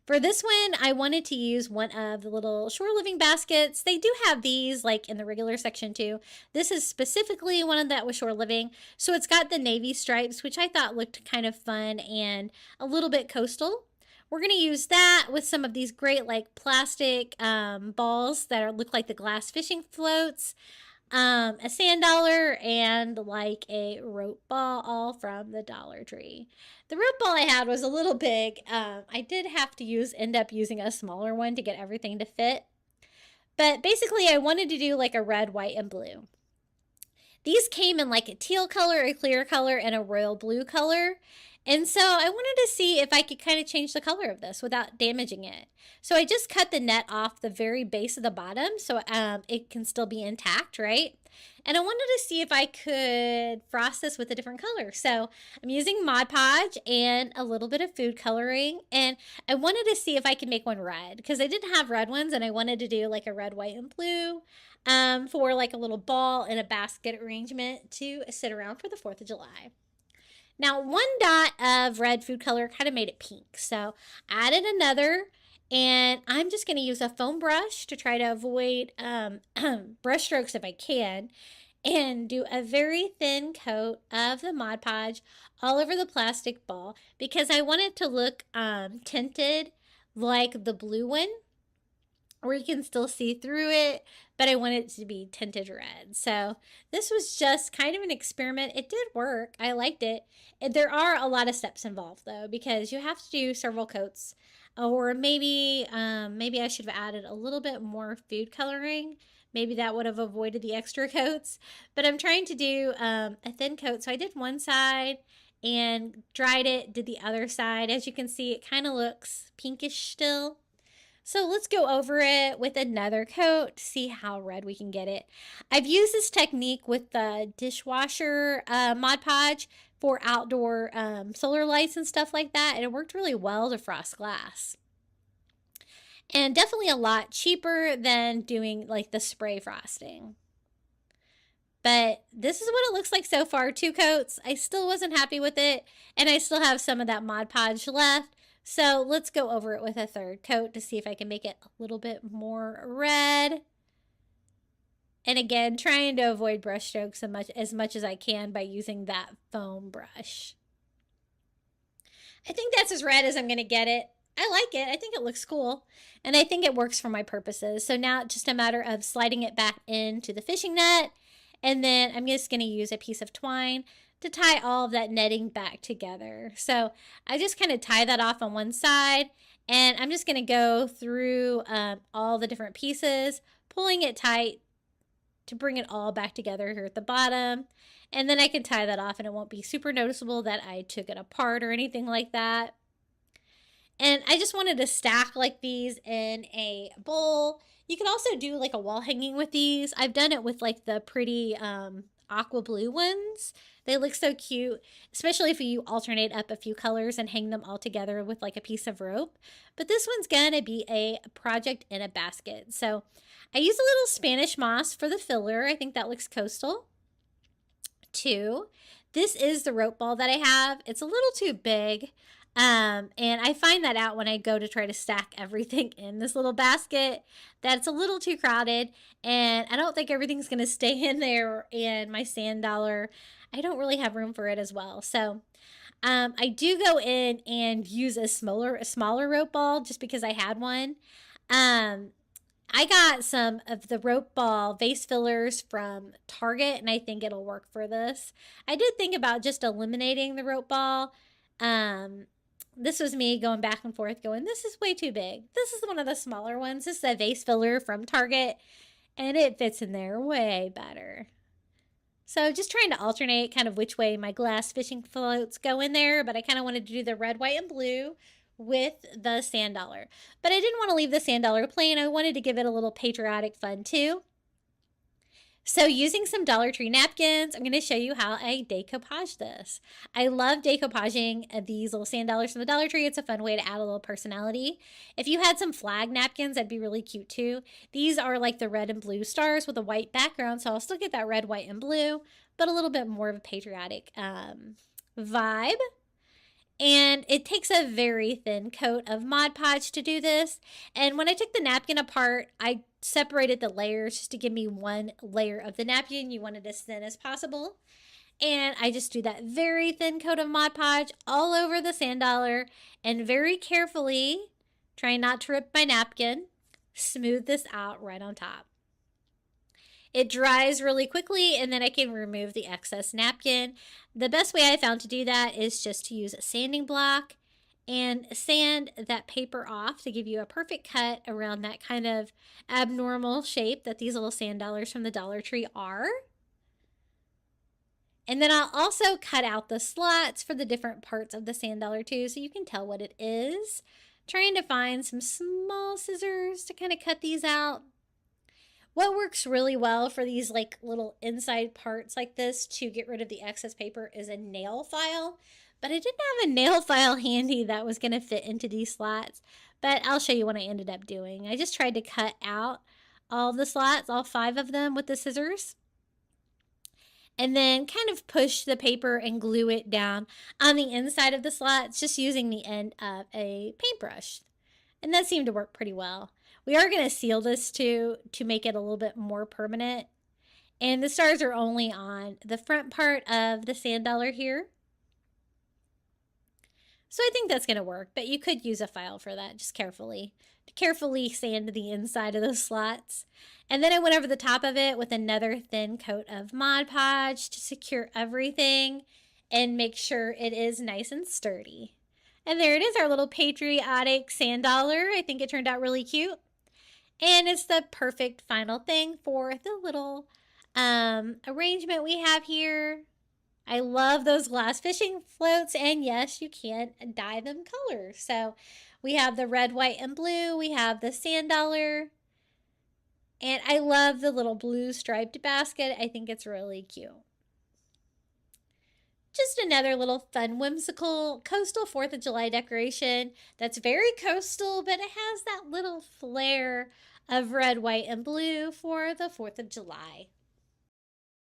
For this one, I wanted to use one of the little shore living baskets. They do have these like in the regular section too. This is specifically one of that was shore living. So it's got the navy stripes, which I thought looked kind of fun and a little bit coastal. We're going to use that with some of these great like plastic balls that look like the glass fishing floats, a sand dollar, and like a rope ball, all from the Dollar Tree. The rope ball I had was a little big. I did have to end up using a smaller one to get everything to fit. But basically, I wanted to do like a red, white, and blue. These came in like a teal color, a clear color, and a royal blue color. And so I wanted to see if I could kind of change the color of this without damaging it. So I just cut the net off the very base of the bottom so it can still be intact, right? And I wanted to see if I could frost this with a different color. So I'm using Mod Podge and a little bit of food coloring. And I wanted to see if I could make one red because I didn't have red ones and I wanted to do like a red, white, and blue for like a little ball and a basket arrangement to sit around for the 4th of July. Now, one dot of red food color kind of made it pink. So I added another, and I'm just going to use a foam brush to try to avoid brush strokes if I can, and do a very thin coat of the Mod Podge all over the plastic ball because I want it to look tinted like the blue one, where you can still see through it, but I want it to be tinted red. So this was just kind of an experiment. It did work. I liked it. There are a lot of steps involved though, because you have to do several coats, or maybe I should have added a little bit more food coloring. Maybe that would have avoided the extra coats, but I'm trying to do a thin coat. So I did one side and dried it, did the other side. As you can see, it kind of looks pinkish still. So let's go over it with another coat to see how red we can get it. I've used this technique with the dishwasher Mod Podge for outdoor solar lights and stuff like that, and it worked really well to frost glass. And definitely a lot cheaper than doing like the spray frosting. But this is what it looks like so far, 2 coats. I still wasn't happy with it, and I still have some of that Mod Podge left. So let's go over it with a 3rd coat to see if I can make it a little bit more red. And again, trying to avoid brush strokes as much as I can by using that foam brush. I think that's as red as I'm going to get it. I like it. I think it looks cool. And I think it works for my purposes. So now it's just a matter of sliding it back into the fishing net. And then I'm just going to use a piece of twine to tie all of that netting back together. So I just kind of tie that off on one side, and I'm just going to go through all the different pieces, pulling it tight to bring it all back together here at the bottom. And then I can tie that off and it won't be super noticeable that I took it apart or anything like that. And I just wanted to stack like these in a bowl. You can also do like a wall hanging with these. I've done it with like the pretty aqua blue ones. They look so cute, especially if you alternate up a few colors and hang them all together with like a piece of rope. But this one's gonna be a project in a basket. So I use a little Spanish moss for the filler. I think that looks coastal. 2. This is the rope ball that I have. It's a little too big. And I find that out when I go to try to stack everything in this little basket, that it's a little too crowded, and I don't think everything's going to stay in there, and my sand dollar, I don't really have room for it as well. So I do go in and use a smaller rope ball just because I had one. I got some of the rope ball vase fillers from Target, and I think it'll work for this. I did think about just eliminating the rope ball. This was me going back and forth going, this is way too big. This is one of the smaller ones. This is a vase filler from Target, and it fits in there way better. So just trying to alternate kind of which way my glass fishing floats go in there, but I kind of wanted to do the red, white, and blue with the sand dollar. But I didn't want to leave the sand dollar plain. I wanted to give it a little patriotic fun too. So using some Dollar Tree napkins, I'm going to show you how I decoupage this. I love decoupaging these little sand dollars from the Dollar Tree. It's a fun way to add a little personality. If you had some flag napkins, that'd be really cute too. These are like the red and blue stars with a white background, so I'll still get that red, white, and blue, but a little bit more of a patriotic vibe. And it takes a very thin coat of Mod Podge to do this. And when I took the napkin apart, I separated the layers just to give me one layer of the napkin. You want it as thin as possible. And I just do that very thin coat of Mod Podge all over the sand dollar and very carefully, trying not to rip my napkin, smooth this out right on top. It dries really quickly and then I can remove the excess napkin. The best way I found to do that is just to use a sanding block and sand that paper off to give you a perfect cut around that kind of abnormal shape that these little sand dollars from the Dollar Tree are. And then I'll also cut out the slots for the different parts of the sand dollar too, so you can tell what it is. Trying to find some small scissors to kind of cut these out. What works really well for these like little inside parts like this to get rid of the excess paper is a nail file. But I didn't have a nail file handy that was going to fit into these slots. But I'll show you what I ended up doing. I just tried to cut out all the slots, all 5 of them with the scissors. And then kind of push the paper and glue it down on the inside of the slots just using the end of a paintbrush. And that seemed to work pretty well. We are going to seal this to make it a little bit more permanent. And the stars are only on the front part of the sand dollar here. So I think that's going to work, but you could use a file for that, just carefully. Carefully sand the inside of those slots. And then I went over the top of it with another thin coat of Mod Podge to secure everything and make sure it is nice and sturdy. And there it is, our little patriotic sand dollar. I think it turned out really cute. And it's the perfect final thing for the little arrangement we have here. I love those glass fishing floats, and yes, you can dye them colors. So we have the red, white, and blue. We have the sand dollar. And I love the little blue striped basket. I think it's really cute. Just another little fun, whimsical coastal 4th of July decoration that's very coastal, but it has that little flair of red, white, and blue for the 4th of July.